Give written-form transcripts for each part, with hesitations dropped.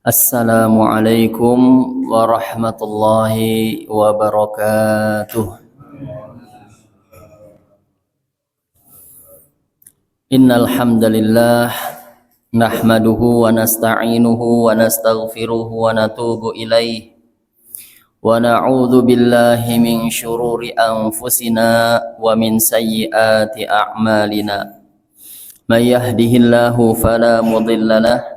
Assalamualaikum warahmatullahi wabarakatuh. Innal hamdalillah nahmaduhu wa nasta'inuhu wa nastaghfiruhu wa natubu ilaihi wa na'udzu billahi min syururi anfusina wa min sayyiati a'malina. May yahdihillahu fala mudilla lahu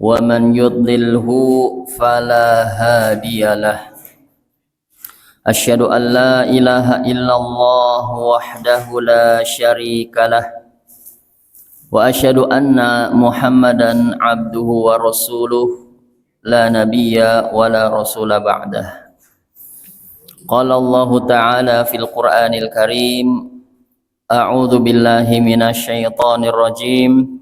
wa man yudlilhu fala hadiyalah. Asyhadu an la ilaha illallah wahdahu la syarikalah wa asyhadu anna Muhammadan abduhu wa rasuluh la nabiyya wa la rasula ba'dah. Qala Allah ta'ala fil Qur'anil Karim, a'udzu billahi minasy syaithanir rajim.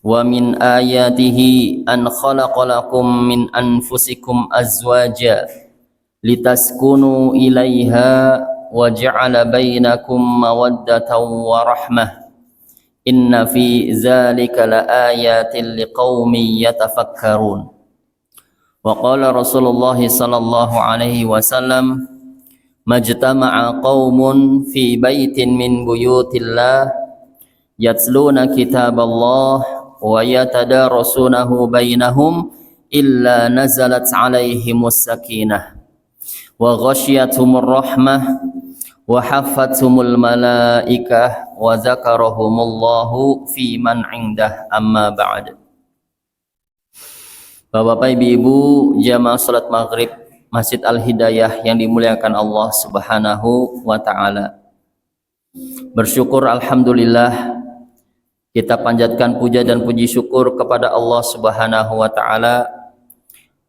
Wa min ayatihi an khalaqalakum min anfusikum azwaja litaskunu ilaiha wa ja'ala bainakum mawaddatan wa rahmah inna fi dzalika laayatin liqaumin yatafakkarun. Wa qala Rasulullah sallallahu alaihi wasallam, majtama'a qaumun fi baitin min buyutillah yatluna kitaballah wa yatadarasunahu bainahum illa nazalat alaihimus sakinah wa ghasyiyatuhumur rahmah wa haffathumul malaikah wa zakarahumullahu fi man indah. Amma ba'd. Bapak-bapak, ibu-ibu jamaah salat maghrib Masjid Al-Hidayah yang dimuliakan Allah Subhanahu wa taala. Bersyukur alhamdulillah, kita panjatkan puja dan puji syukur kepada Allah Subhanahu wa taala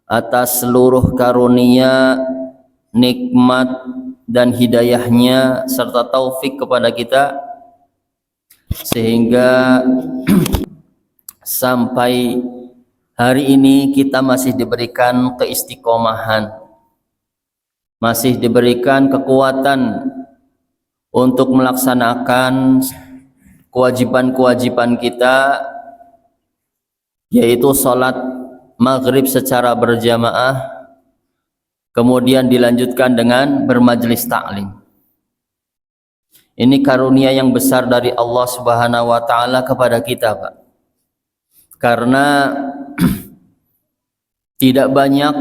atas seluruh karunia, nikmat dan hidayahnya serta taufik kepada kita sehingga sampai hari ini kita masih diberikan keistiqomahan, masih diberikan kekuatan untuk melaksanakan kewajiban-kewajiban kita, yaitu sholat maghrib secara berjamaah, kemudian dilanjutkan dengan bermajelis ta'lim. Ini karunia yang besar dari Allah Subhanahu wa taala kepada kita, Pak. Karena tidak banyak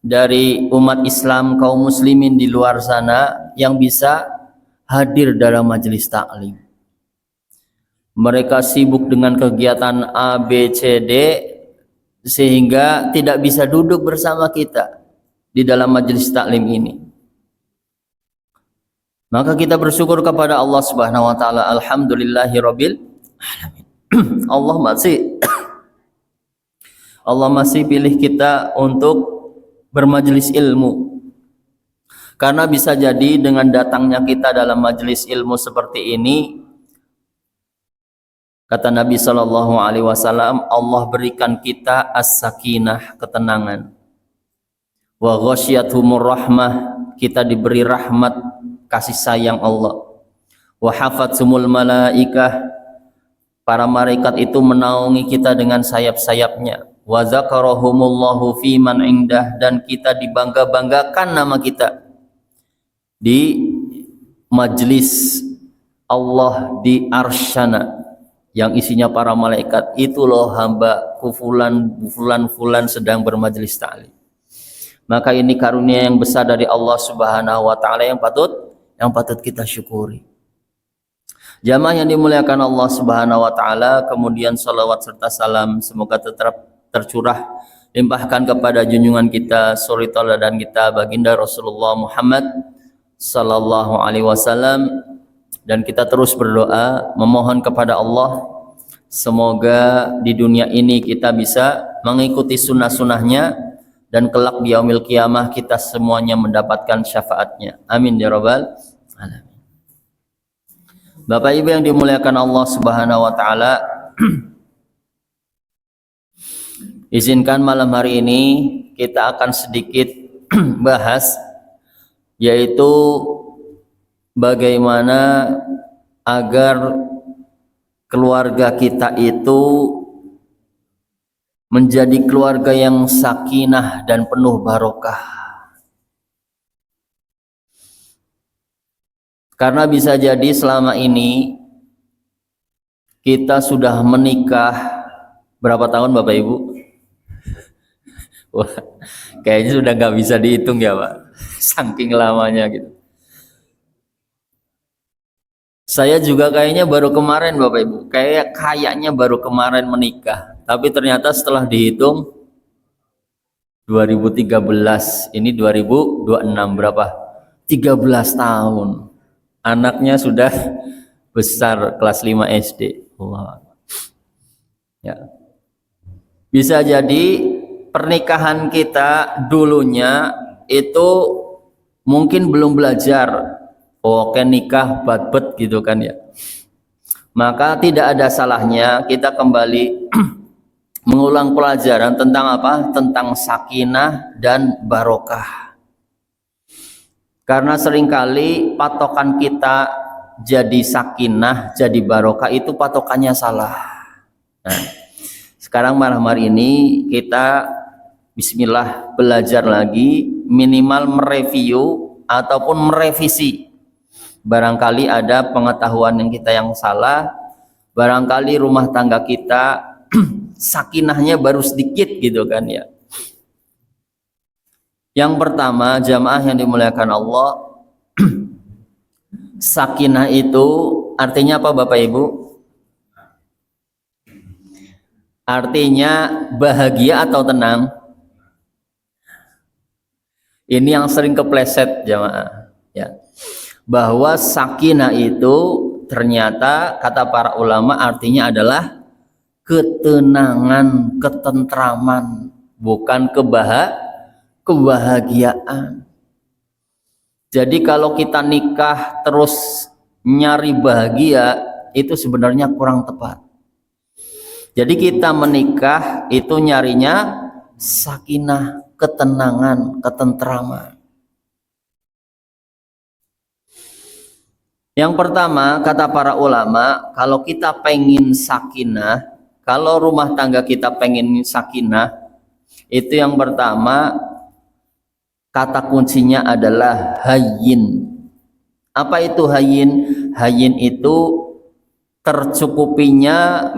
dari umat Islam, kaum muslimin di luar sana yang bisa hadir dalam majelis ta'lim. Mereka sibuk dengan kegiatan A, B, C, D sehingga tidak bisa duduk bersama kita di dalam majelis taklim ini. Maka kita bersyukur kepada Allah Subhanahu wa taala, alhamdulillahirabbil alamin. Allah masih pilih kita untuk bermajelis ilmu. Karena bisa jadi dengan datangnya kita dalam majelis ilmu seperti ini, kata Nabi Shallallahu Alaihi Wasallam, Allah berikan kita as-sakinah, ketenangan. Wa ghasyiyatuhumur rahmah, kita diberi rahmat, kasih sayang Allah. Wa hafatsumul malaikah, para malaikat itu menaungi kita dengan sayap-sayapnya. Wa zakarahumullahu fi man indah, dan kita dibangga-banggakan nama kita di majlis Allah di arsyana yang isinya para malaikat. Itu loh hamba fulan sedang bermajelis ta'lim. Maka ini karunia yang besar dari Allah Subhanahu wa taala yang patut kita syukuri. Jamaah yang dimuliakan Allah Subhanahu wa taala, kemudian salawat serta salam semoga tetap tercurah limpahkan kepada junjungan kita, suri tauladan kita, baginda Rasulullah Muhammad sallallahu alaihi wasallam. Dan kita terus berdoa memohon kepada Allah semoga di dunia ini kita bisa mengikuti sunnah-sunnahnya dan kelak di yaumil qiyamah kita semuanya mendapatkan syafaatnya. Amin ya rabbal alamin. Bapak Ibu yang dimuliakan Allah Subhanahu wa taala, izinkan malam hari ini kita akan sedikit bahas, yaitu bagaimana agar keluarga kita itu menjadi keluarga yang sakinah dan penuh barokah. Karena bisa jadi selama ini kita sudah menikah berapa tahun Bapak Ibu? Wah, kayaknya sudah nggak bisa dihitung ya Pak, saking lamanya gitu. Saya juga kayaknya baru kemarin Bapak Ibu, kayaknya baru kemarin menikah, tapi ternyata setelah dihitung 2013, ini 2026 berapa? 13 tahun. Anaknya sudah besar, kelas 5 SD. Wow. Ya. Bisa jadi pernikahan kita dulunya itu mungkin belum belajar. Oke, nikah bat-bet gitu kan ya. Maka tidak ada salahnya kita kembali mengulang pelajaran tentang apa? Tentang sakinah dan barokah. Karena seringkali patokan kita jadi sakinah, jadi barokah itu patokannya salah. Nah, sekarang malam hari ini kita bismillah belajar lagi, minimal mereview ataupun merevisi. Barangkali ada pengetahuan yang salah, barangkali rumah tangga kita sakinahnya baru sedikit gitu kan ya. Yang pertama, jamaah yang dimuliakan Allah, sakinah itu artinya apa Bapak Ibu? Artinya bahagia atau tenang? Ini yang sering kepleset jamaah ya. Bahwa sakinah itu ternyata kata para ulama artinya adalah ketenangan, ketentraman, bukan kebahagiaan. Jadi kalau kita nikah terus nyari bahagia itu sebenarnya kurang tepat. Jadi kita menikah itu nyarinya sakinah, ketenangan, ketentraman. Yang pertama kata para ulama, kalau kita pengen sakinah, kalau rumah tangga kita pengen sakinah, itu yang pertama kata kuncinya adalah hayyin. Apa itu hayyin? Hayyin itu tercukupinya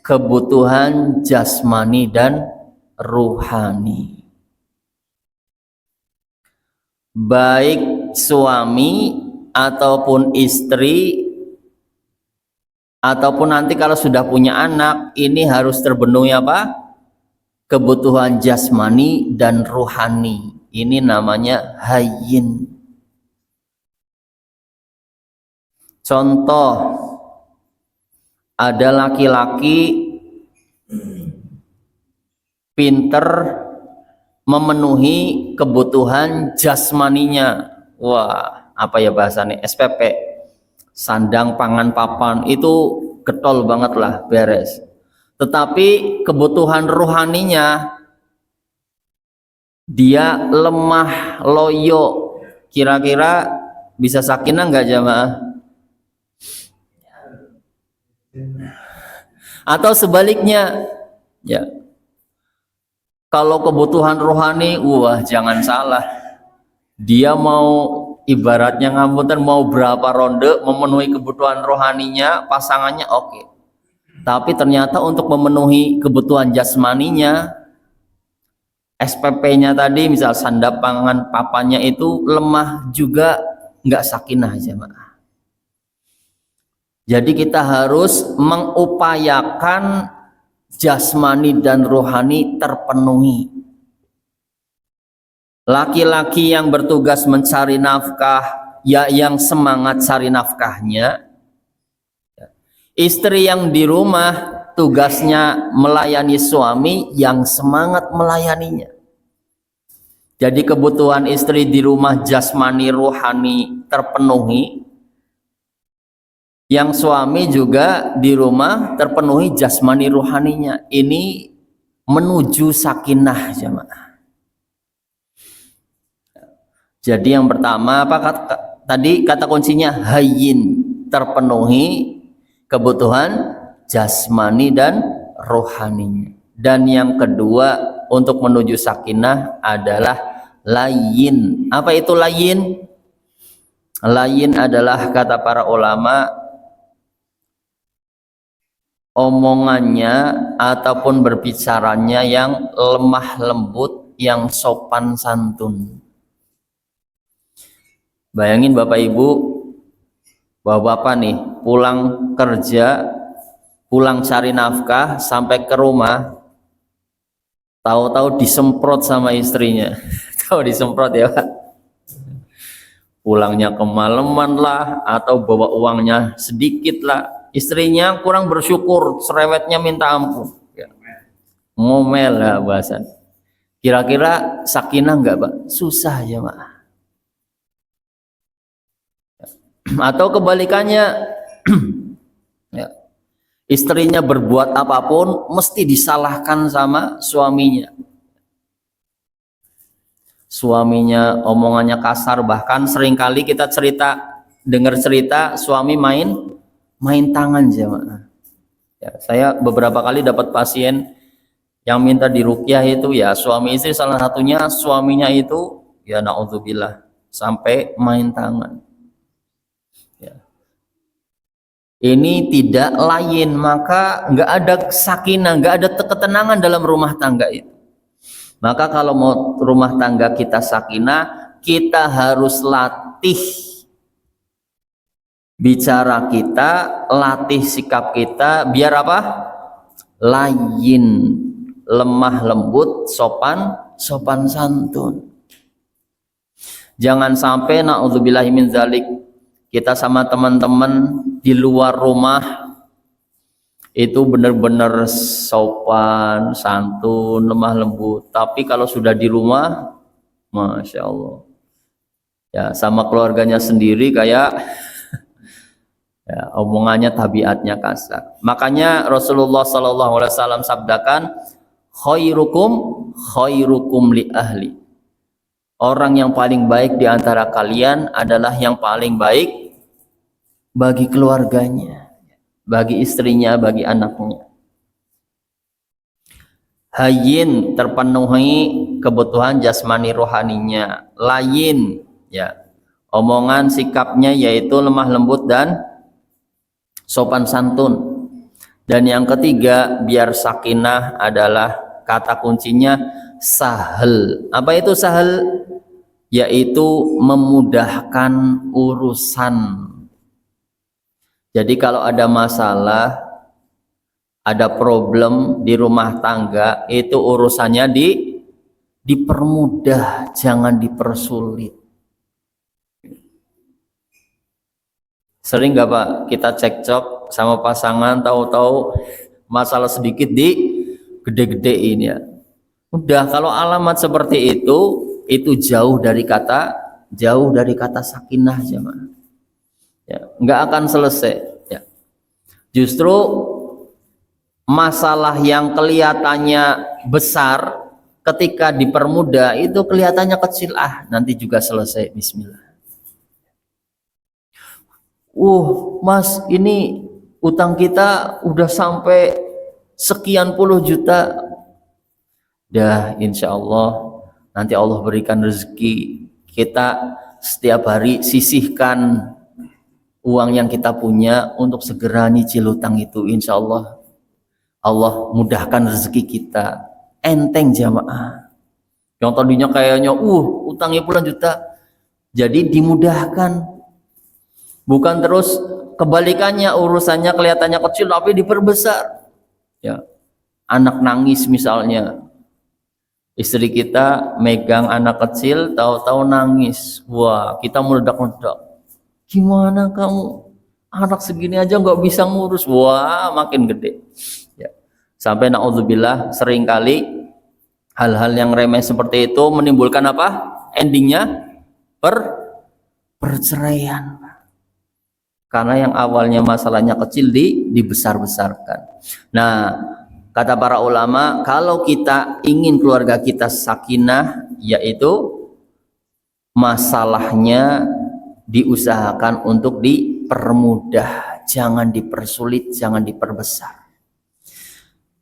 kebutuhan jasmani dan ruhani. Baik suami ataupun istri ataupun nanti kalau sudah punya anak, ini harus terpenuhi apa? Kebutuhan jasmani dan ruhani. Ini namanya hayyin. Contoh, ada laki-laki pinter memenuhi kebutuhan jasmaninya. Wah, apa ya bahasanya? SPP, sandang pangan papan, itu getol banget lah, beres. Tetapi kebutuhan rohaninya dia lemah, loyo, kira-kira bisa sakinah nggak jamaah? Atau sebaliknya ya, kalau kebutuhan rohani, wah jangan salah, dia mau ibaratnya ngapunten mau berapa ronde memenuhi kebutuhan rohaninya pasangannya oke. Tapi ternyata untuk memenuhi kebutuhan jasmaninya, SPP-nya tadi misal sandap pangan papannya itu lemah juga, nggak sakinah jemaah. Jadi kita harus mengupayakan jasmani dan rohani terpenuhi. Laki-laki yang bertugas mencari nafkah, ya yang semangat cari nafkahnya. Istri yang di rumah tugasnya melayani suami yang semangat melayaninya. Jadi kebutuhan istri di rumah jasmani rohani terpenuhi, yang suami juga di rumah terpenuhi jasmani rohaninya. Ini menuju sakinah jemaah. Jadi yang pertama apa tadi kata kuncinya hayyin, terpenuhi kebutuhan jasmani dan rohaninya. Dan yang kedua untuk menuju sakinah adalah layyin. Apa itu layyin? Layyin adalah kata para ulama omongannya ataupun berbicaranya yang lemah lembut, yang sopan santun. Bayangin Bapak Ibu, Bapak-bapak nih pulang kerja, pulang cari nafkah, sampai ke rumah, tahu-tahu disemprot sama istrinya. Tahu disemprot ya Pak? Pulangnya kemalaman lah, atau bawa uangnya sedikit lah, istrinya kurang bersyukur, cerewetnya minta ampun, ngomel lah bahasan. Kira-kira sakinah enggak Pak? Susah ya Pak. Atau kebalikannya, ya, istrinya berbuat apapun mesti disalahkan sama suaminya. Suaminya omongannya kasar, bahkan seringkali kita dengar cerita suami main tangan jemaah. Ya, saya beberapa kali dapat pasien yang minta diruqyah itu ya suami istri, salah satunya suaminya itu ya naudzubillah sampai main tangan. Ya. Ini tidak lain, maka nggak ada sakinah, nggak ada ketenangan dalam rumah tangga itu. Maka kalau mau rumah tangga kita sakinah, kita harus latih bicara kita, latih sikap kita, biar apa? Layin, lemah lembut, sopan santun. Jangan sampai naudzubillahi min dzalik, kita sama teman-teman di luar rumah itu benar-benar sopan, santun, lemah lembut, tapi kalau sudah di rumah, Masya Allah, ya sama keluarganya sendiri kayak ya, omongannya, tabiatnya kasar. Makanya Rasulullah SAW sabdakan, khairukum li ahli. Orang yang paling baik di antara kalian adalah yang paling baik bagi keluarganya, bagi istrinya, bagi anaknya. Hayyin, terpenuhi kebutuhan jasmani rohaninya. Layin, ya, omongan sikapnya yaitu lemah lembut dan sopan santun. Dan yang ketiga, biar sakinah adalah kata kuncinya sahal. Apa itu sahal? Yaitu memudahkan urusan. Jadi kalau ada masalah, ada problem di rumah tangga, itu urusannya dipermudah, jangan dipersulit. Sering nggak Pak kita cekcok sama pasangan, tahu-tahu masalah sedikit di gede-gedein ya. Udah, kalau alamat seperti itu jauh dari kata sakinah jemaah. Ya, nggak akan selesai. Ya. Justru masalah yang kelihatannya besar ketika dipermudah itu kelihatannya kecil, nanti juga selesai. Bismillah. Mas, ini utang kita udah sampai sekian puluh juta. Dah, insya Allah nanti Allah berikan rezeki. Kita setiap hari sisihkan uang yang kita punya untuk segera nyicil utang itu. Insya Allah Allah mudahkan rezeki kita. Enteng jamaah. Yang tadinya kayaknya utangnya puluhan juta, jadi dimudahkan. Bukan terus kebalikannya, urusannya kelihatannya kecil tapi diperbesar. Ya, anak nangis misalnya, istri kita megang anak kecil, tahu-tahu nangis. Wah, kita meledak-meledak. Gimana kamu? Anak segini aja nggak bisa ngurus. Wah, makin gede. Ya. Sampai naudzubillah seringkali hal-hal yang remeh seperti itu menimbulkan apa? Endingnya perceraian. Karena yang awalnya masalahnya kecil dibesar-besarkan. Nah, kata para ulama, kalau kita ingin keluarga kita sakinah, yaitu masalahnya diusahakan untuk dipermudah, jangan dipersulit, jangan diperbesar.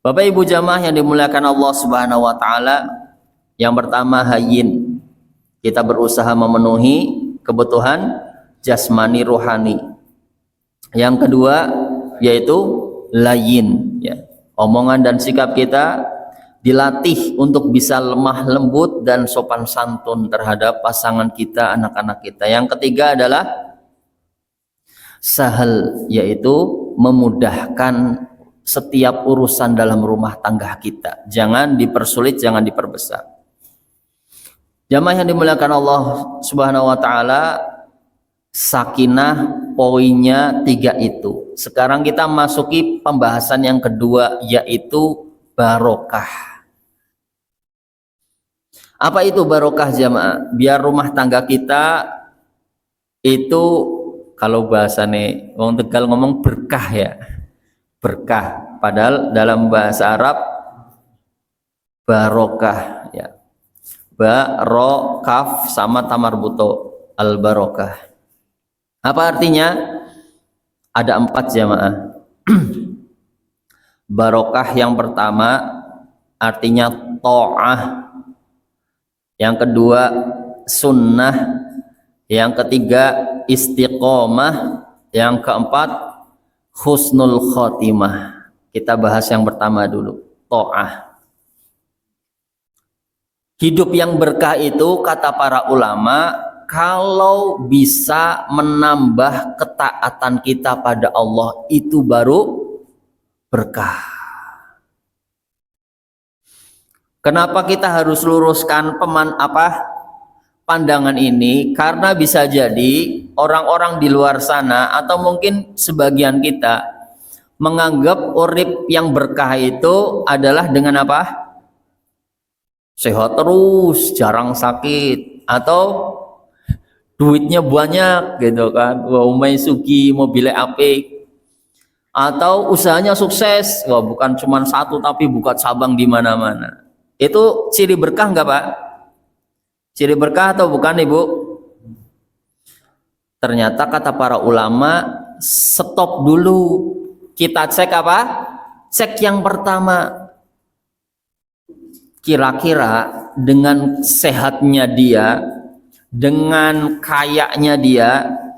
Bapak Ibu jamaah yang dimuliakan Allah Subhanahu wa taala, yang pertama hayyin. Kita berusaha memenuhi kebutuhan jasmani rohani. Yang kedua yaitu layyin, ya. Omongan dan sikap kita dilatih untuk bisa lemah lembut dan sopan santun terhadap pasangan kita, anak-anak kita. Yang ketiga adalah sahal, yaitu memudahkan setiap urusan dalam rumah tangga kita. Jangan dipersulit, jangan diperbesar. Jamaah yang dimuliakan Allah Subhanahu wa taala, sakinah poinnya 3 itu. Sekarang kita masuki pembahasan yang kedua, yaitu barokah. Apa itu barokah jamaah? Biar rumah tangga kita itu, kalau bahasane wong Tegal ngomong berkah ya. Berkah, padahal dalam bahasa Arab barokah ya. Barokah sama tamarbuto, al barokah. Apa artinya? Ada 4 jamaah. Barokah yang pertama artinya ta'ah, yang kedua sunnah, yang ketiga istiqomah, yang keempat husnul khotimah. Kita bahas yang pertama dulu, ta'ah. Hidup yang berkah itu, kata para ulama, kalau bisa menambah ketaatan kita pada Allah, itu baru berkah. Kenapa kita harus luruskan pandangan ini? Karena bisa jadi orang-orang di luar sana atau mungkin sebagian kita menganggap urip yang berkah itu adalah dengan apa? Sehat terus, jarang sakit, atau duitnya banyak gitu kan, wah umai sugi, mobilnya apik, atau usahanya sukses, wah bukan cuma satu tapi buka cabang di mana-mana. Itu ciri berkah enggak Pak? Ciri berkah atau bukan Ibu? Ternyata kata para ulama, stop dulu, kita cek apa? Cek yang pertama, kira-kira dengan sehatnya dia, dengan kayanya dia,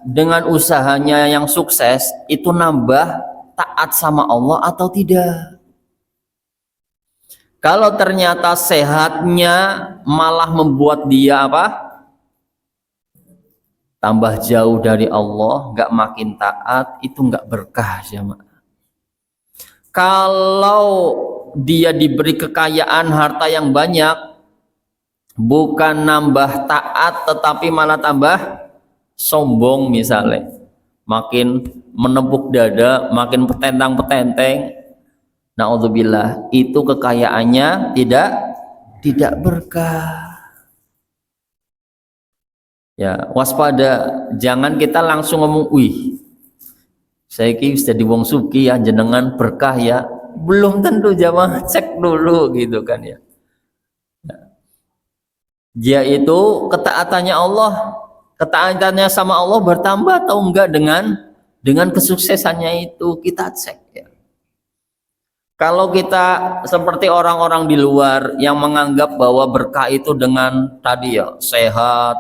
dengan usahanya yang sukses, itu nambah taat sama Allah atau tidak? Kalau ternyata sehatnya malah membuat dia apa? Tambah jauh dari Allah, nggak makin taat, itu nggak berkah jamaah. Kalau dia diberi kekayaan harta yang banyak, bukan nambah taat tetapi malah tambah sombong misalnya, makin menepuk dada, makin petentang-petenteng, naudzubillah, itu kekayaannya tidak berkah. Ya, waspada, jangan kita langsung ngomong, wih saya ki sudah di wong suki ya, jenengan berkah ya. Belum tentu jamaah, cek dulu gitu kan ya. Dia itu ketaatannya Allah, ketaatannya sama Allah bertambah atau enggak dengan kesuksesannya itu, kita cek ya. Kalau kita seperti orang-orang di luar yang menganggap bahwa berkah itu dengan tadi ya, sehat,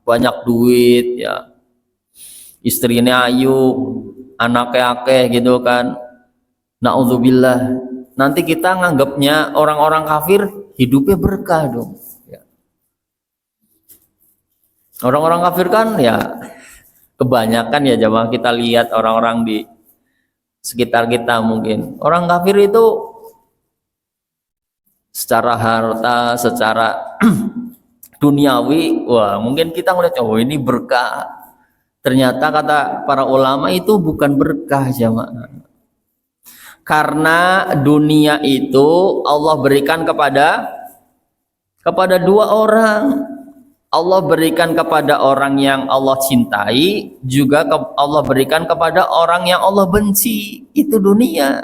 banyak duit ya, istrinya ayu, anaknya akeh gitu kan, naudzubillah, nanti kita nganggapnya orang-orang kafir hidupnya berkah dong ya. Orang-orang kafir kan ya, kebanyakan ya jamaah, kita lihat orang-orang di sekitar kita, mungkin orang kafir itu secara harta, secara duniawi, wah mungkin kita ngeliat, oh ini berkah. Ternyata kata para ulama itu bukan berkah jamaah. Karena dunia itu Allah berikan kepada 2 orang. Allah berikan kepada orang yang Allah cintai, juga Allah berikan kepada orang yang Allah benci. Itu dunia.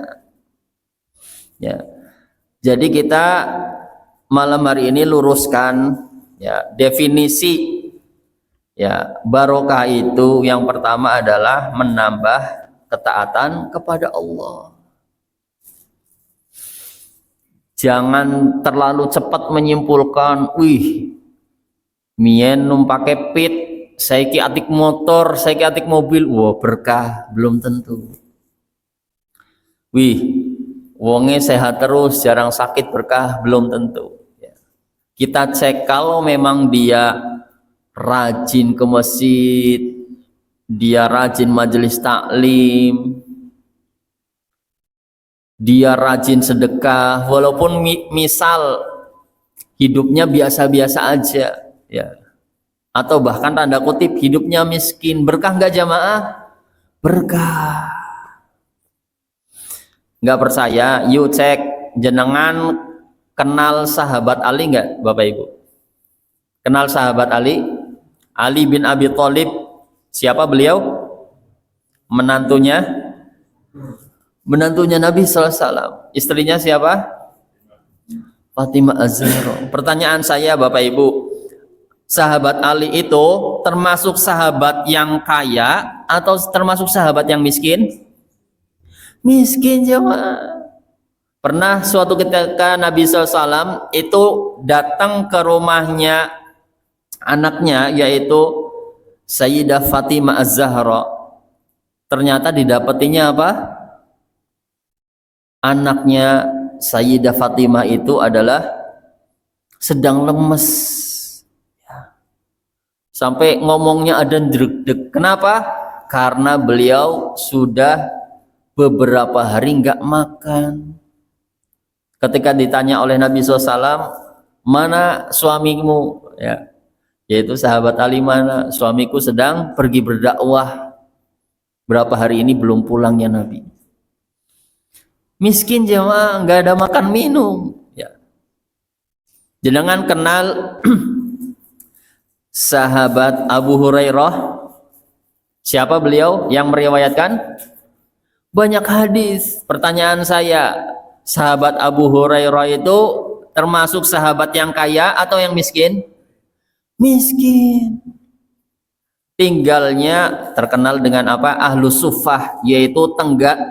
Ya. Jadi kita malam hari ini luruskan ya definisi ya barokah itu. Yang pertama adalah menambah ketaatan kepada Allah. Jangan terlalu cepat menyimpulkan, wih, mien numpake pit, saiki atik motor, saiki atik mobil, wah berkah, belum tentu. Wih, wonge sehat terus, jarang sakit, berkah, belum tentu. Kita cek kalau memang dia rajin ke masjid, dia rajin majelis taklim, dia rajin sedekah, walaupun misal hidupnya biasa-biasa aja, ya, atau bahkan tanda kutip hidupnya miskin, berkah nggak jamaah? Berkah. Nggak percaya? Yuk cek, jenengan kenal sahabat Ali nggak, Bapak Ibu? Kenal sahabat Ali? Ali bin Abi Thalib. Siapa beliau? Menantunya Nabi sallallahu alaihi wasallam. Istrinya siapa? Fatimah Az-Zahra. Pertanyaan saya Bapak Ibu, sahabat Ali itu termasuk sahabat yang kaya atau termasuk sahabat yang miskin? Miskin jemaah. Pernah suatu ketika Nabi sallallahu alaihi wasallam itu datang ke rumahnya anaknya, yaitu Sayyidah Fatimah Az-Zahra. Ternyata didapatinya apa? Anaknya Sayyidah Fatimah itu adalah sedang lemes, sampai ngomongnya ada dreg-deg. Kenapa? Karena beliau sudah beberapa hari nggak makan. Ketika ditanya oleh Nabi SAW, mana suamimu? Ya, yaitu sahabat Ali, mana suamiku sedang pergi berdakwah, berapa hari ini belum pulangnya Nabi. Miskin jemaah, nggak ada makan minum. Ya. Jenengan kenal sahabat Abu Hurairah? Siapa beliau yang meriwayatkan banyak hadis? Pertanyaan saya, sahabat Abu Hurairah itu termasuk sahabat yang kaya atau yang miskin? Miskin. Tinggalnya terkenal dengan apa? Ahlus Suffah, yaitu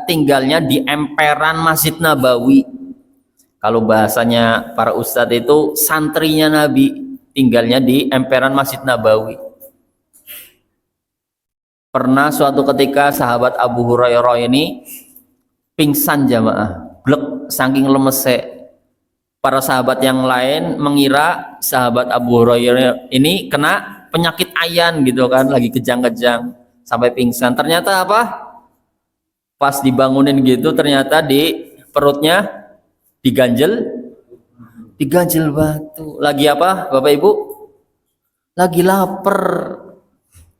tinggalnya di emperan Masjid Nabawi. Kalau bahasanya para ustadz itu santrinya Nabi, tinggalnya di emperan Masjid Nabawi. Pernah suatu ketika sahabat Abu Hurairah ini pingsan jamaah, blek saking lemese. Para sahabat yang lain mengira sahabat Abu Hurairah ini kena penyakit ayan gitu kan, lagi kejang-kejang sampai pingsan. Ternyata apa? Pas dibangunin gitu, ternyata di perutnya diganjel batu. Lagi apa Bapak Ibu? Lagi lapar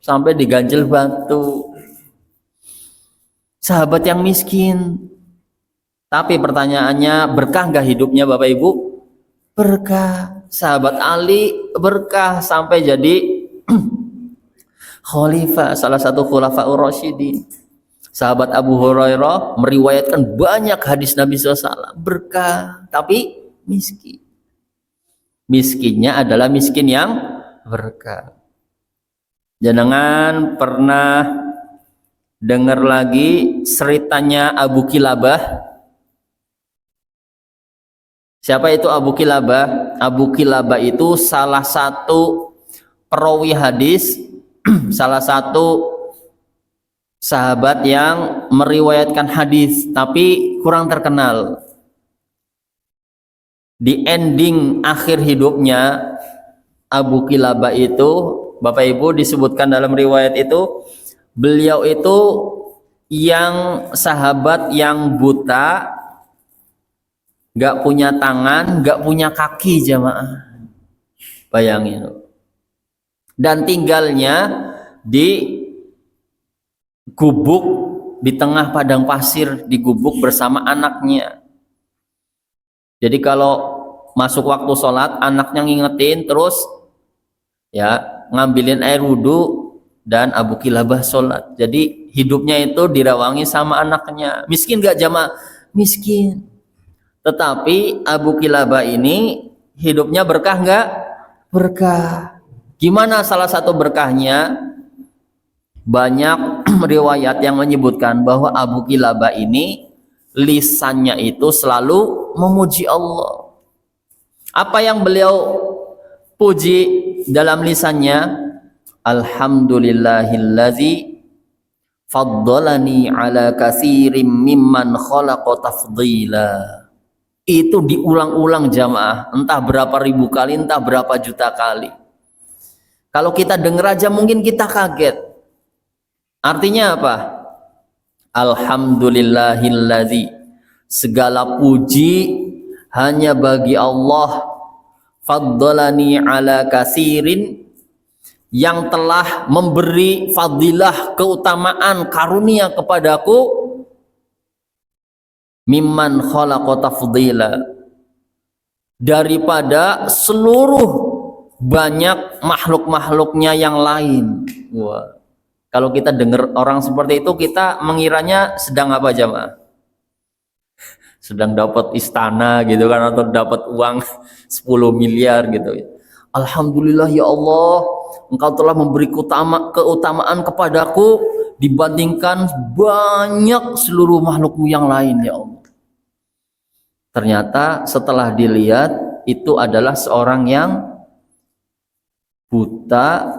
sampai diganjel batu. Sahabat yang miskin. Tapi pertanyaannya, berkah nggak hidupnya Bapak Ibu? Berkah. Sahabat Ali berkah sampai jadi khalifah, salah satu khulafaur rasyidin. Sahabat Abu Hurairah meriwayatkan banyak hadis Nabi SAW, berkah, tapi miskin. Miskinnya adalah miskin yang berkah. Jangan pernah dengar lagi ceritanya Abu Kilabah? Siapa itu Abu Kilabah? Abu Kilabah itu salah satu perawi hadis, salah satu sahabat yang meriwayatkan hadis, tapi kurang terkenal. Di ending akhir hidupnya Abu Kilabah itu, Bapak Ibu, disebutkan dalam riwayat itu, beliau itu yang sahabat yang buta, gak punya tangan, gak punya kaki jamaah. Bayangin. Dan tinggalnya di gubuk di tengah padang pasir, di gubuk bersama anaknya. Jadi kalau masuk waktu sholat, anaknya ngingetin, terus ya ngambilin air wudhu, dan Abu Kilabah sholat. Jadi hidupnya itu dirawangi sama anaknya. Miskin gak jamaah? Miskin. Tetapi Abu Kilabah ini hidupnya berkah gak? Berkah. Gimana salah satu berkahnya? Banyak riwayat yang menyebutkan bahwa Abu Kilabah ini lisannya itu selalu memuji Allah. Apa yang beliau puji dalam lisannya? Alhamdulillahillazi faddalani ala katsirin mimman khalaqa tafdila. Itu diulang-ulang jamaah, entah berapa ribu kali, entah berapa juta kali. Kalau kita dengar aja mungkin kita kaget. Artinya apa? Alhamdulillahillazi, segala puji hanya bagi Allah, faddalani ala katsirin, yang telah memberi fadilah, keutamaan, karunia kepadaku, mimman khalaqa tafdila, daripada seluruh banyak makhluk-makhluknya yang lain. Wah, kalau kita dengar orang seperti itu, kita mengiranya sedang apa jamaah? Sedang dapat istana gitu kan, atau dapat uang 10 miliar gitu. Alhamdulillah ya Allah, Engkau telah memberi keutamaan kepadaku dibandingkan banyak seluruh makhlukmu yang lain ya Allah. Ternyata setelah dilihat itu adalah seorang yang buta,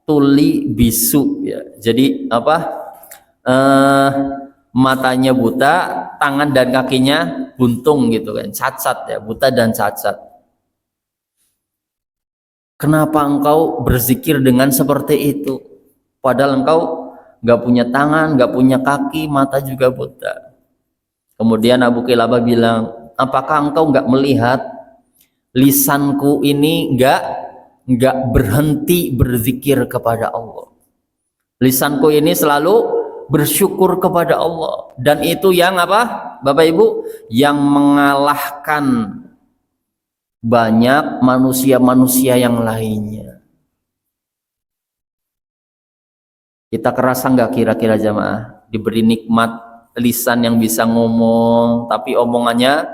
tuli, bisu ya. Jadi apa? Matanya buta, tangan dan kakinya buntung gitu kan, cacat ya, buta dan cacat. Kenapa engkau berzikir dengan seperti itu? Padahal engkau nggak punya tangan, nggak punya kaki, mata juga buta. Kemudian Abu Qilabah bilang, apakah engkau nggak melihat lisanku ini nggak berhenti berzikir kepada Allah? Lisanku ini selalu bersyukur kepada Allah, dan itu yang apa, Bapak Ibu, yang mengalahkan banyak manusia-manusia yang lainnya. Kita kerasa nggak kira-kira jamaah, diberi nikmat lisan yang bisa ngomong, tapi omongannya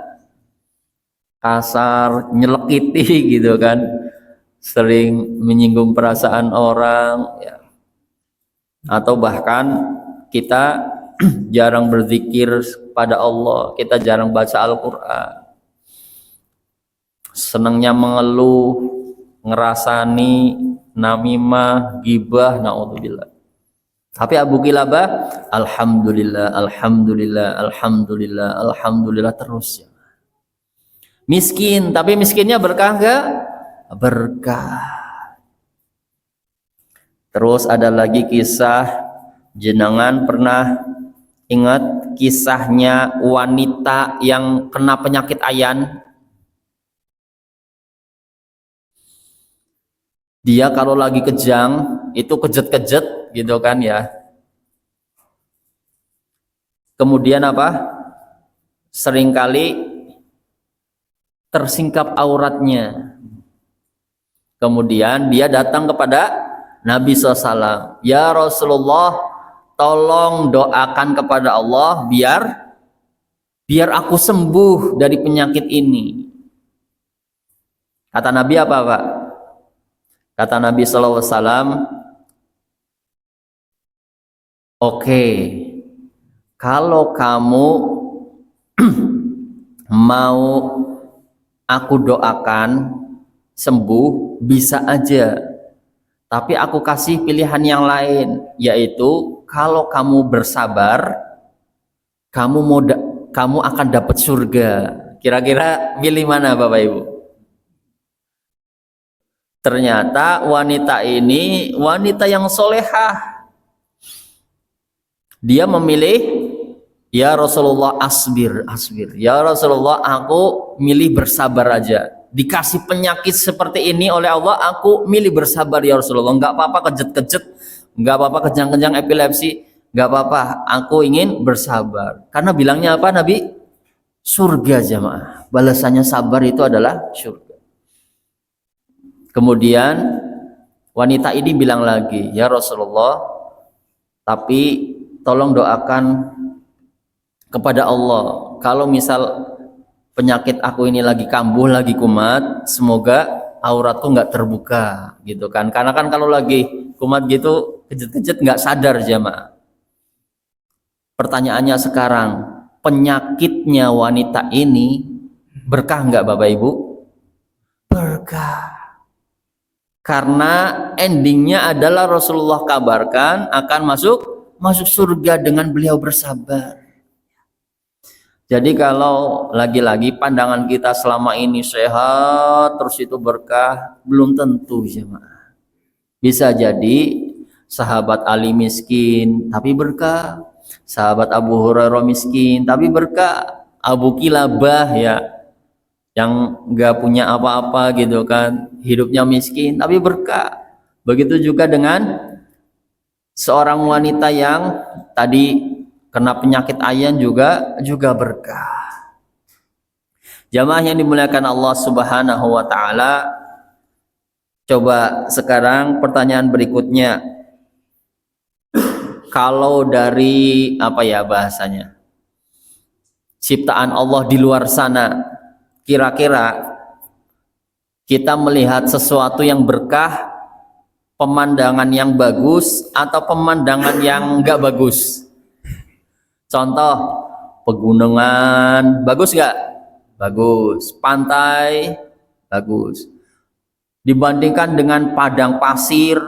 kasar, nyelekiti gitu kan, sering menyinggung perasaan orang ya. Atau bahkan kita jarang berzikir pada Allah, kita jarang baca Al-Quran, senangnya mengeluh, ngerasani, namimah, gibah, naudzubillah. Tapi Abu Qilabah, alhamdulillah, alhamdulillah, alhamdulillah, alhamdulillah terus ya. Miskin, tapi miskinnya berkah enggak? Berkah. Terus ada lagi kisah, jenengan pernah ingat kisahnya wanita yang kena penyakit ayan? Dia kalau lagi kejang itu kejet-kejet gitu kan ya. Kemudian apa? Seringkali tersingkap auratnya. Kemudian dia datang kepada Nabi SAW. Ya Rasulullah, tolong doakan kepada Allah biar aku sembuh dari penyakit ini. Kata Nabi apa Pak? Kata Nabi SAW, oke, kalau kamu mau aku doakan sembuh, bisa aja. Tapi aku kasih pilihan yang lain, yaitu kalau kamu bersabar, kamu akan dapat surga. Kira-kira pilih mana Bapak Ibu? Ternyata wanita ini wanita yang solehah. Dia memilih, ya Rasulullah asbir. Ya Rasulullah, aku milih bersabar aja. Dikasih penyakit seperti ini oleh Allah, aku milih bersabar ya Rasulullah. Enggak apa-apa kejet-kejet, enggak apa-apa kejang-kejang epilepsi, enggak apa-apa. Aku ingin bersabar. Karena bilangnya apa Nabi? Surga jamaah. Balasannya sabar itu adalah surga. Kemudian wanita ini bilang lagi, ya Rasulullah, tapi tolong doakan kepada Allah, kalau misal penyakit aku ini lagi kambuh, lagi kumat, semoga auratku nggak terbuka gitu kan. Karena kan kalau lagi kumat gitu, kejet-kejet nggak sadar jamaah. Pertanyaannya sekarang, penyakitnya wanita ini berkah nggak Bapak Ibu? berkah. Karena endingnya adalah Rasulullah kabarkan akan masuk surga dengan beliau bersabar. Jadi kalau lagi-lagi pandangan kita selama ini sehat terus itu berkah, belum tentu jemaah. Bisa jadi sahabat Ali miskin tapi berkah, sahabat Abu Hurairah miskin tapi berkah, Abu Kilabah ya yang nggak punya apa-apa gitu kan, hidupnya miskin tapi berkah. Begitu juga dengan seorang wanita yang tadi kena penyakit ayan juga berkah. Jamaah yang dimuliakan Allah Subhanahu wa taala, coba sekarang pertanyaan berikutnya. Kalau dari apa ya bahasanya? Ciptaan Allah di luar sana, kira-kira kita melihat sesuatu yang berkah, pemandangan yang bagus atau pemandangan yang enggak bagus? Contoh, pegunungan bagus enggak? Bagus. Pantai bagus. Dibandingkan dengan padang pasir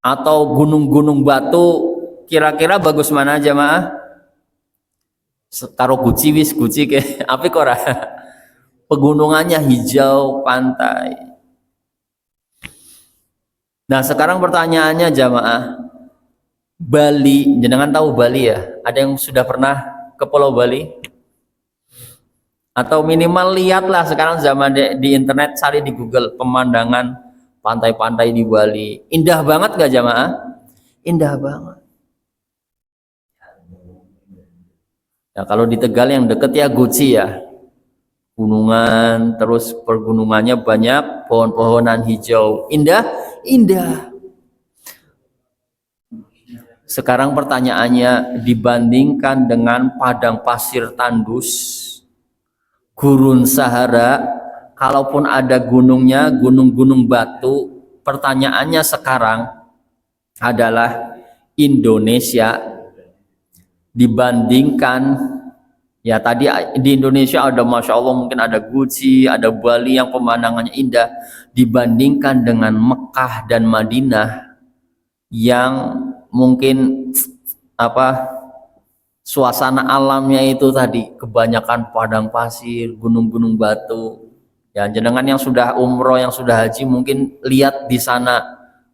atau gunung-gunung batu, kira-kira bagus mana jemaah? Taruh guci wis guci ke apik ora? Pegunungannya hijau, pantai. Nah, sekarang pertanyaannya jamaah, Bali, jenengan tahu Bali ya? Ada yang sudah pernah ke Pulau Bali? Atau minimal lihatlah sekarang zaman di internet, cari di Google pemandangan pantai-pantai di Bali. Indah banget gak jamaah? Indah banget. Ya, kalau di Tegal yang deket ya Guci ya, gunungan, terus pergunungannya banyak pohon-pohonan hijau, indah. Sekarang pertanyaannya, dibandingkan dengan padang pasir tandus, gurun Sahara, kalaupun ada gunungnya, gunung-gunung batu, pertanyaannya sekarang adalah Indonesia dibandingkan, ya tadi di Indonesia ada Masya Allah, mungkin ada Guci, ada Bali yang pemandangannya indah, dibandingkan dengan Mekah dan Madinah yang mungkin suasana alamnya itu tadi kebanyakan padang pasir, gunung-gunung batu. Ya, jenengan yang sudah umroh, yang sudah haji mungkin lihat di sana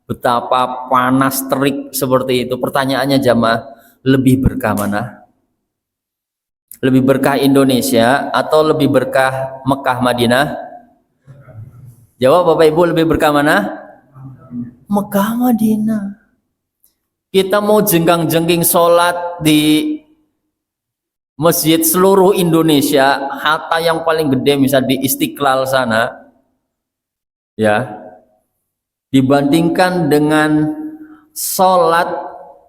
betapa panas terik seperti itu. Pertanyaannya jamaah, lebih berkah mana? Lebih berkah Indonesia atau lebih berkah Mekah Madinah? Jawab Bapak Ibu, lebih berkah mana? Mekah Madinah. Kita mau jengkang-jengking sholat di masjid seluruh Indonesia, hatta yang paling gede misal di Istiqlal sana, ya, dibandingkan dengan sholat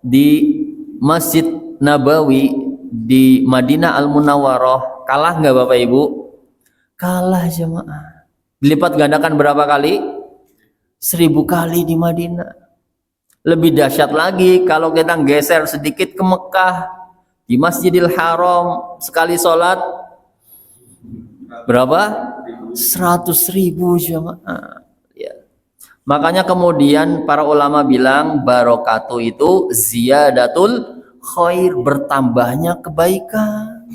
di Masjid Nabawi di Madinah Al-Munawwarah, kalah nggak Bapak Ibu? Kalah jemaah. Dilipat gandakan berapa kali? 1000 kali di Madinah. Lebih dahsyat lagi kalau kita geser sedikit ke Mekah, di Masjidil Haram, sekali sholat berapa? 100.000 jemaah. Ya. Makanya kemudian para ulama bilang barokatuh itu ziyadatul khair, bertambahnya kebaikan.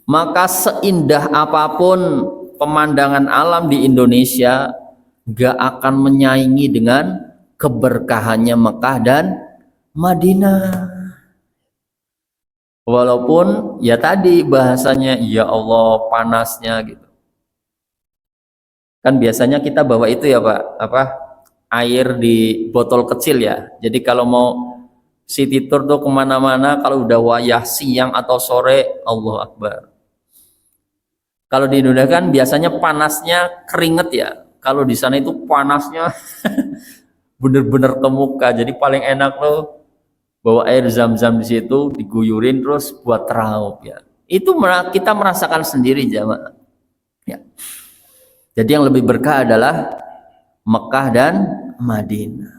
Maka seindah apapun pemandangan alam di Indonesia, gak akan menyaingi dengan keberkahannya Mekah dan Madinah. Walaupun ya tadi bahasanya ya Allah panasnya gitu. Kan biasanya kita bawa itu ya Pak, air di botol kecil ya. Jadi kalau mau city tour tuh kemana-mana, kalau udah wayah siang atau sore, Allahu Akbar. Kalau di Indonesia kan biasanya panasnya keringet ya. Kalau di sana itu panasnya bener-bener ke muka. Jadi paling enak tuh bawa air zam-zam di situ, diguyurin terus buat teraup ya. Itu kita merasakan sendiri jamaah. Ya. Jadi yang lebih berkah adalah Mekah dan Madinah.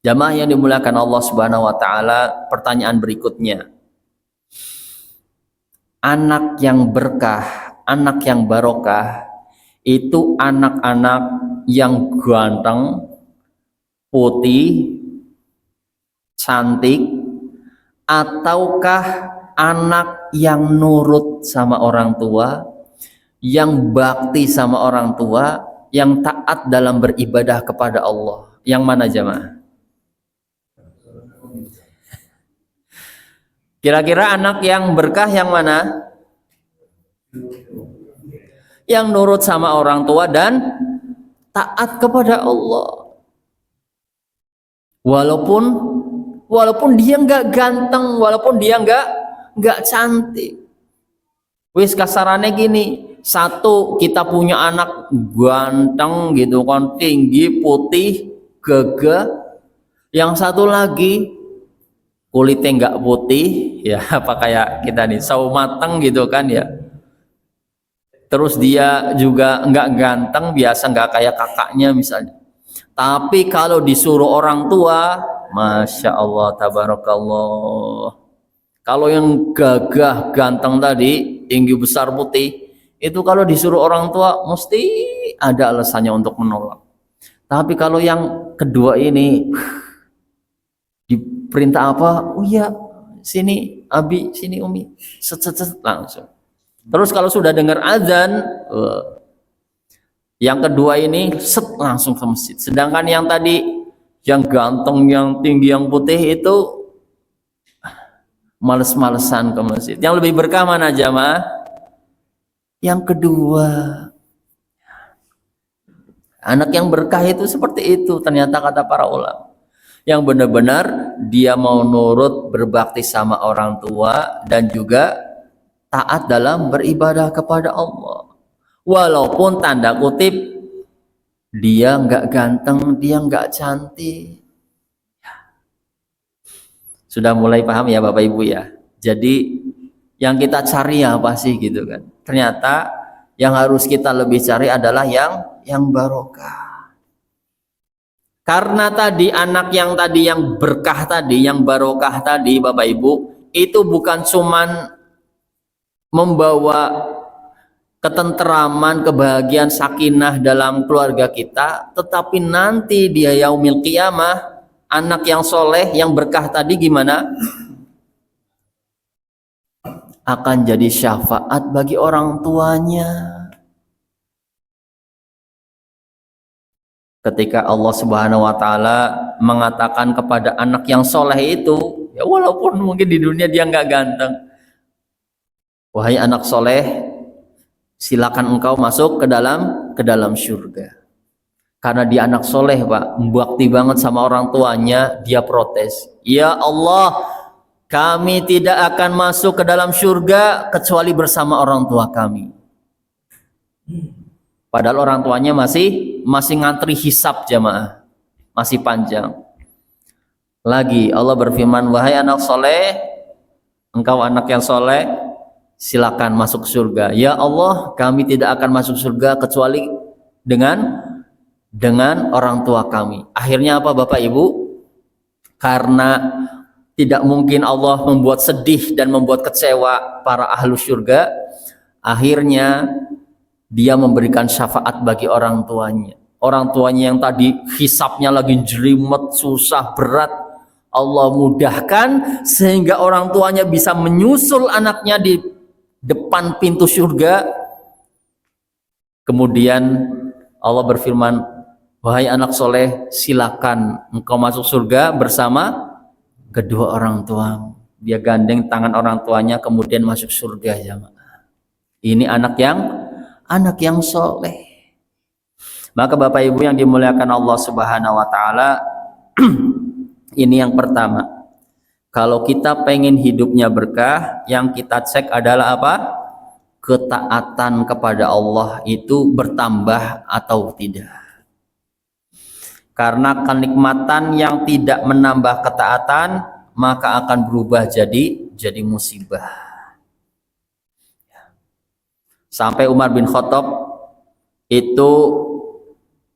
Jamaah yang dimuliakan Allah Subhanahu wa taala, pertanyaan berikutnya. Anak yang berkah, anak yang barokah itu anak-anak yang ganteng, putih, cantik, ataukah anak yang nurut sama orang tua, yang bakti sama orang tua, yang taat dalam beribadah kepada Allah? Yang mana jemaah? Kira-kira anak yang berkah yang mana? Yang nurut sama orang tua dan taat kepada Allah. Walaupun dia nggak ganteng, walaupun dia nggak cantik. Wis kasarannya gini, satu kita punya anak ganteng gitu kan, tinggi, putih, gagah. Yang satu lagi kulitnya nggak putih, ya apa kayak kita nih, sawo mateng gitu kan ya. Terus dia juga nggak ganteng, biasa nggak kayak kakaknya misalnya. Tapi kalau disuruh orang tua, masya Allah, tabarakallah. Kalau yang gagah, ganteng tadi, tinggi, besar, putih, itu kalau disuruh orang tua, mesti ada alasannya untuk menolak. Tapi kalau yang kedua ini, diperintah apa? Oh iya, sini Abi, sini Umi, set langsung. Terus kalau sudah dengar azan, yang kedua ini set langsung ke masjid. Sedangkan yang tadi, yang ganteng, yang tinggi, yang putih itu males-malesan ke masjid. Yang lebih berkah mana jamaah? Yang kedua. Anak yang berkah itu seperti itu ternyata kata para ulama. Yang benar-benar dia mau nurut, berbakti sama orang tua, dan juga taat dalam beribadah kepada Allah. Walaupun tanda kutip dia nggak ganteng, dia nggak cantik. Sudah mulai paham ya Bapak Ibu ya. Jadi yang kita cari apa sih gitu kan? Ternyata yang harus kita lebih cari adalah yang barokah. Karena tadi anak yang tadi yang berkah tadi, yang barokah tadi Bapak Ibu, itu bukan cuman membawa ketenteraman, kebahagiaan, sakinah dalam keluarga kita, tetapi nanti di yaumil qiyamah anak yang soleh, yang berkah tadi gimana? Akan jadi syafaat bagi orang tuanya. Ketika Allah Subhanahu wa Ta'ala mengatakan kepada anak yang soleh itu, ya walaupun mungkin di dunia dia nggak ganteng, wahai anak soleh, silakan engkau masuk ke dalam surga. Karena dia anak soleh Pak, bakti banget sama orang tuanya, dia protes, ya Allah, kami tidak akan masuk ke dalam surga kecuali bersama orang tua kami. Padahal orang tuanya masih ngantri hisab jamaah, masih panjang. Lagi Allah berfirman, wahai anak soleh, engkau anak yang soleh, silakan masuk surga. Ya Allah, kami tidak akan masuk surga kecuali dengan orang tua kami. Akhirnya apa Bapak Ibu? Karena tidak mungkin Allah membuat sedih dan membuat kecewa para ahlu surga, akhirnya dia memberikan syafaat bagi orang tuanya. Orang tuanya yang tadi hisapnya lagi jelimet, susah, berat, Allah mudahkan sehingga orang tuanya bisa menyusul anaknya di depan pintu surga. Kemudian Allah berfirman, wahai anak soleh, silakan engkau masuk surga bersama kedua orang tua. Dia gandeng tangan orang tuanya kemudian masuk surga jamaah. Ini anak yang soleh. Maka Bapak Ibu yang dimuliakan Allah Subhanahu wa Ta'ala, ini yang pertama. Kalau kita pengen hidupnya berkah, yang kita cek adalah apa? Ketaatan kepada Allah itu bertambah atau tidak. Karena kenikmatan yang tidak menambah ketaatan, maka akan berubah jadi musibah. Sampai Umar bin Khattab itu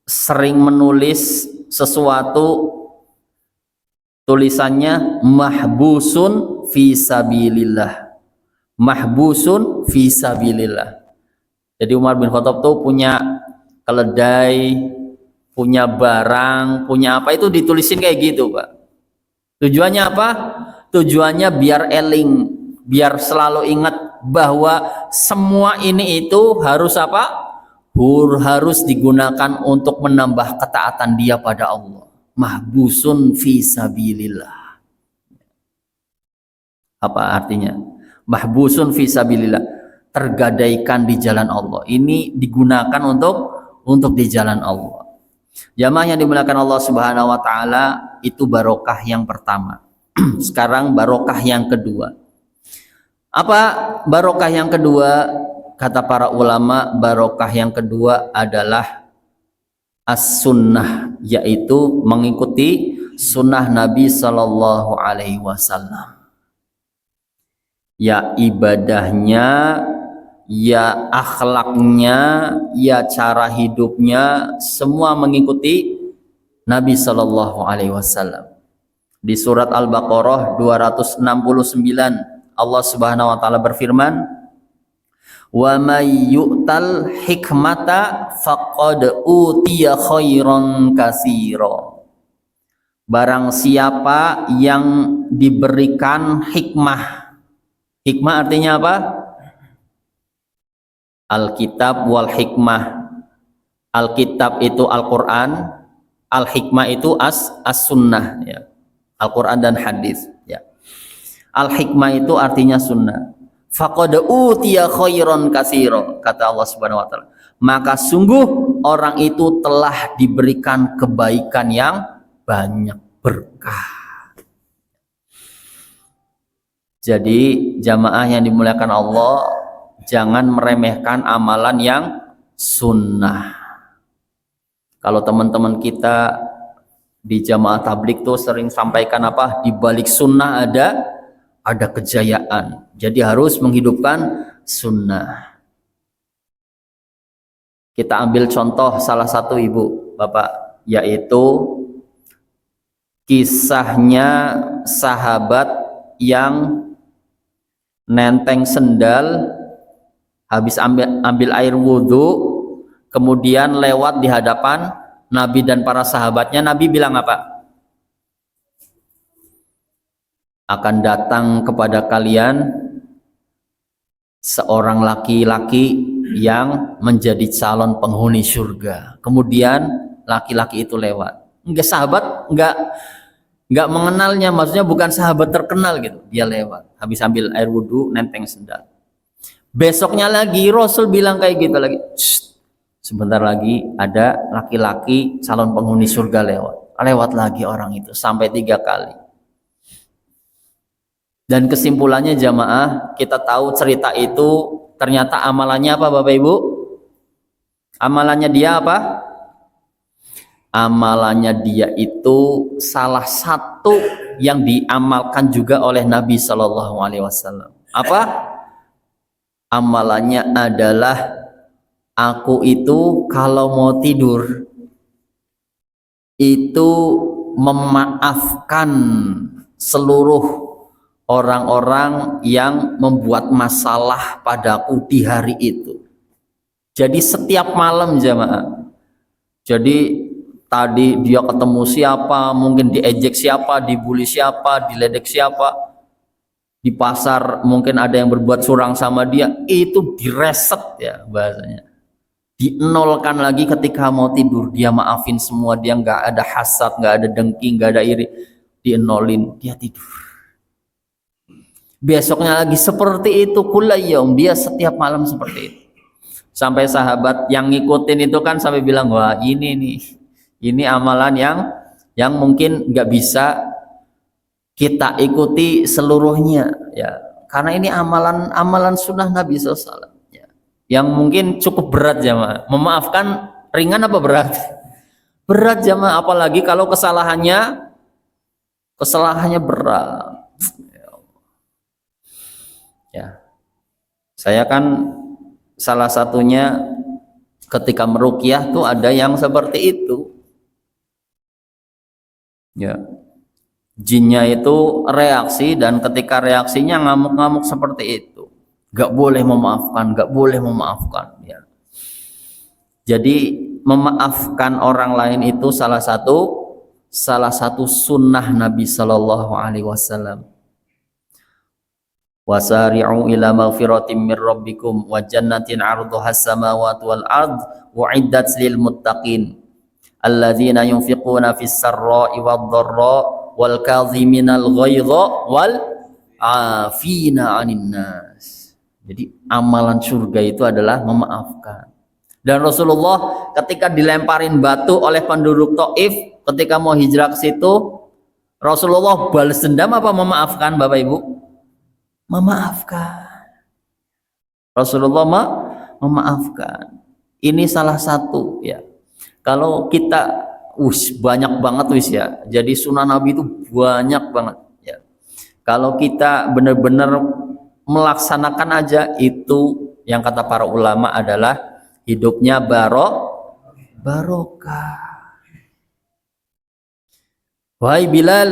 sering menulis sesuatu, tulisannya mahbusun fi sabilillah, mahbusun fi sabilillah, Jadi Umar bin Khattab tuh punya keledai, punya barang, punya apa itu ditulisin kayak gitu, Pak. Tujuannya apa? Tujuannya biar eling, biar selalu ingat bahwa semua ini itu harus apa? Harus digunakan untuk menambah ketaatan dia pada Allah. Mahbusun fi sabilillah. Apa artinya? Mahbusun fi sabilillah, tergadaikan di jalan Allah. Ini digunakan untuk di jalan Allah. Jamaah yang dimuliakan Allah Subhanahu wa taala, itu barokah yang pertama. Sekarang barokah yang kedua. Apa barokah yang kedua? Kata para ulama, barokah yang kedua adalah as-sunnah, yaitu mengikuti sunnah Nabi Sallallahu Alaihi Wasallam. Ya ibadahnya, ya akhlaknya, ya cara hidupnya, semua mengikuti Nabi Sallallahu Alaihi Wasallam. Di surat Al-Baqarah 269 Allah Subhanahu wa taala berfirman, "Wa may yu'tal hikmata faqad utiya khairan katsira." Barang siapa yang diberikan hikmah. Hikmah artinya apa? Alkitab wal hikmah. Alkitab itu Al-Qur'an, al-hikmah itu as-sunnah ya. Al-Qur'an dan hadis ya. Al-hikmah itu artinya sunnah. Faqad utiya khairan katsira, kata Allah Subhanahu wa taala. Maka sungguh orang itu telah diberikan kebaikan yang banyak, berkah. Jadi jamaah yang dimuliakan Allah, jangan meremehkan amalan yang sunnah. Kalau teman-teman kita di jamaah tabligh tuh sering sampaikan apa? Di balik sunnah ada kejayaan. Jadi harus menghidupkan sunnah. Kita ambil contoh salah satu ibu bapak, yaitu kisahnya sahabat yang nenteng sendal, habis ambil air wudhu, kemudian lewat di hadapan Nabi dan para sahabatnya. Nabi bilang apa? Akan datang kepada kalian seorang laki-laki yang menjadi calon penghuni surga. Kemudian laki-laki itu lewat. Enggak, sahabat enggak mengenalnya, maksudnya bukan sahabat terkenal gitu. Dia lewat, habis ambil air wudhu, nenteng sendal. Besoknya lagi Rasul bilang kayak gitu lagi. Sebentar lagi ada laki-laki calon penghuni surga lewat. Lewat lagi orang itu sampai 3 kali. Dan kesimpulannya jamaah, kita tahu cerita itu ternyata amalannya apa Bapak Ibu? Amalannya dia apa? Amalannya dia itu salah satu yang diamalkan juga oleh Nabi Shallallahu Alaihi Wasallam. Apa? Amalannya adalah, aku itu kalau mau tidur itu memaafkan seluruh orang-orang yang membuat masalah padaku di hari itu. Jadi setiap malam jamaah. Jadi tadi dia ketemu siapa, mungkin diejek siapa, dibully siapa, diledek siapa, di pasar mungkin ada yang berbuat curang sama dia, itu direset ya bahasanya, dinolkan lagi. Ketika mau tidur dia maafin semua, dia nggak ada hasad, nggak ada dengki, nggak ada iri, dienolin, dia tidur. Besoknya lagi seperti itu, kulayom, dia setiap malam seperti itu. Sampai sahabat yang ngikutin itu kan sampai bilang, wah ini amalan yang mungkin nggak bisa kita ikuti seluruhnya ya, karena ini amalan sunnah Nabi SAW ya, yang mungkin cukup berat jamaah. Memaafkan ringan apa berat? Berat jamaah, apalagi kalau kesalahannya berat ya. Saya kan salah satunya ketika meruqyah tuh ada yang seperti itu ya, jinnya itu reaksi, dan ketika reaksinya ngamuk-ngamuk seperti itu, gak boleh memaafkan ya. Jadi memaafkan orang lain itu salah satu sunnah Nabi Sallallahu Alaihi Wasallam. Wasari'u ila maghfiratin min rabbikum wa jannatin 'arduha as-samawati wal ard u'iddat lil muttaqin alladzina yunfiquna fis sarra'i wad dharra wal kadhiminal ghaidha wal 'afina 'anil nas. Jadi amalan surga itu adalah memaafkan. Dan Rasulullah ketika dilemparin batu oleh penduduk Taif ketika mau hijrah ke situ, Rasulullah balas dendam apa memaafkan, Bapak Ibu? Memaafkan. Rasulullah memaafkan. Ini salah satu ya. Kalau kita banyak banget ya. Jadi sunnah Nabi itu banyak banget ya. Kalau kita benar-benar melaksanakan aja, itu yang kata para ulama adalah hidupnya barokah. Wahai Bilal,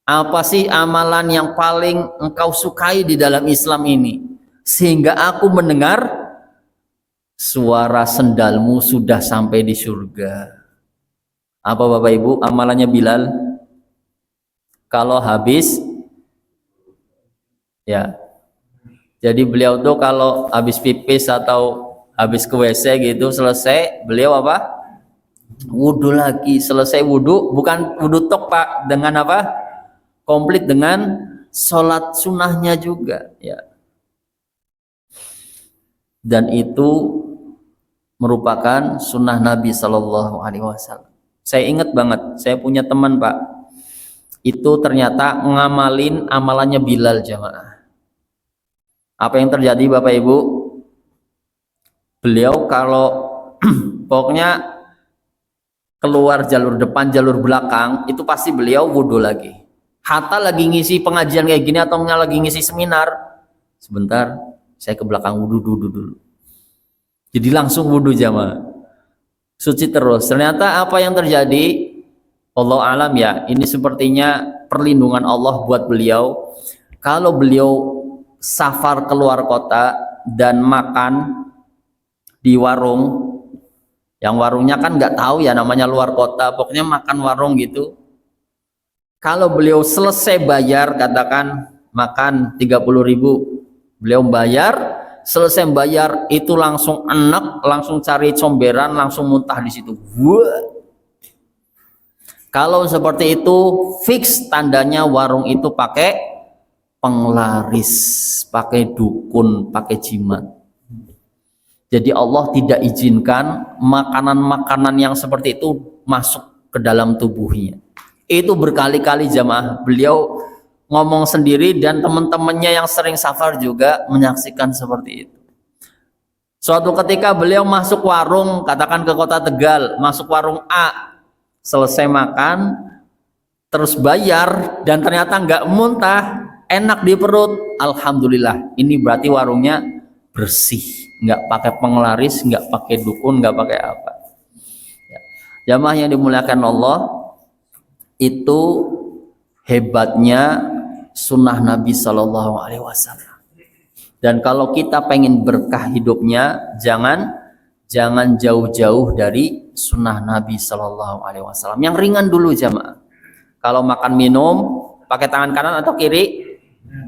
apa sih amalan yang paling engkau sukai di dalam Islam ini sehingga aku mendengar suara sendalmu sudah sampai di surga? Apa Bapak Ibu amalannya Bilal? Kalau habis ya, jadi beliau tuh kalau habis pipis atau habis ke WC gitu selesai, beliau apa? Wudhu lagi. Selesai wudhu, bukan wudhu tok Pak, dengan apa? Komplit dengan sholat sunnahnya juga ya. Dan itu merupakan sunnah Nabi Sallallahu Alaihi Wasallam. Saya ingat banget, saya punya teman Pak, itu ternyata ngamalin amalannya Bilal jamaah. Apa yang terjadi Bapak Ibu? Beliau kalau pokoknya keluar jalur depan, jalur belakang, itu pasti beliau wudhu lagi. Hatta lagi ngisi pengajian kayak gini atau lagi ngisi seminar, sebentar saya ke belakang wudhu dulu. Jadi langsung wudhu jamaah, suci terus. Ternyata apa yang terjadi, Allah alam ya, ini sepertinya perlindungan Allah buat beliau. Kalau beliau safar keluar kota dan makan di warung, yang warungnya kan nggak tahu ya namanya luar kota, pokoknya makan warung gitu. Kalau beliau selesai bayar, katakan makan 30.000, beliau bayar, selesai bayar itu langsung enak, langsung cari comberan, langsung muntah di situ. Wah. Kalau seperti itu fix tandanya warung itu pakai penglaris, pakai dukun, pakai jimat. Jadi Allah tidak izinkan makanan-makanan yang seperti itu masuk ke dalam tubuhnya. Itu berkali-kali jamaah beliau ngomong sendiri dan teman-temannya yang sering safar juga menyaksikan seperti itu. Suatu ketika beliau masuk warung, katakan ke kota Tegal, masuk warung A, selesai makan, terus bayar dan ternyata nggak muntah, enak di perut. Alhamdulillah, ini berarti warungnya bersih, nggak pakai penglaris, nggak pakai dukun, nggak pakai apa. Jamaah yang dimuliakan Allah, itu hebatnya sunnah Nabi Sallallahu Alaihi Wasallam. Dan kalau kita pengen berkah hidupnya, jangan jauh-jauh dari sunnah Nabi Sallallahu Alaihi Wasallam. Yang ringan dulu jamaah. Kalau makan minum pakai tangan kanan atau kiri?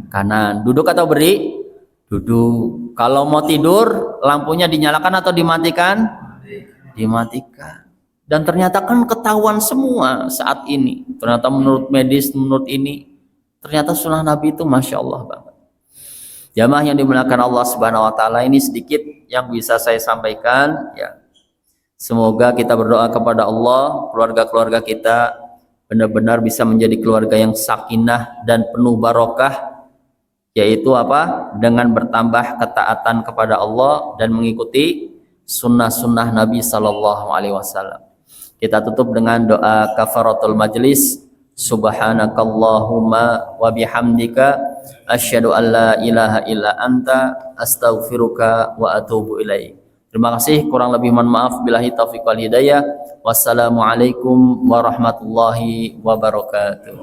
Kanan. Duduk atau beri? Duduk. Kalau mau tidur, lampunya dinyalakan atau dimatikan? Dimatikan. Dan ternyata kan ketahuan semua saat ini. Ternyata menurut medis, menurut ini, ternyata sunnah Nabi itu Masya Allah banget. Jamaah yang dimuliakan Allah Subhanahu Wa Taala, ini sedikit yang bisa saya sampaikan. Ya, semoga kita berdoa kepada Allah, keluarga-keluarga kita benar-benar bisa menjadi keluarga yang sakinah dan penuh barokah, yaitu apa? Dengan bertambah ketaatan kepada Allah dan mengikuti sunnah-sunnah Nabi Sallallahu Alaihi Wasallam. Kita tutup dengan doa kafaratul majlis. Subhanakallahumma wa bihamdika asyhadu an la ilaha illa anta astaghfiruka wa atubu ilaik. Terima kasih, kurang lebih mohon maaf, billahi taufiq wal hidayah. Wassalamualaikum warahmatullahi wabarakatuh.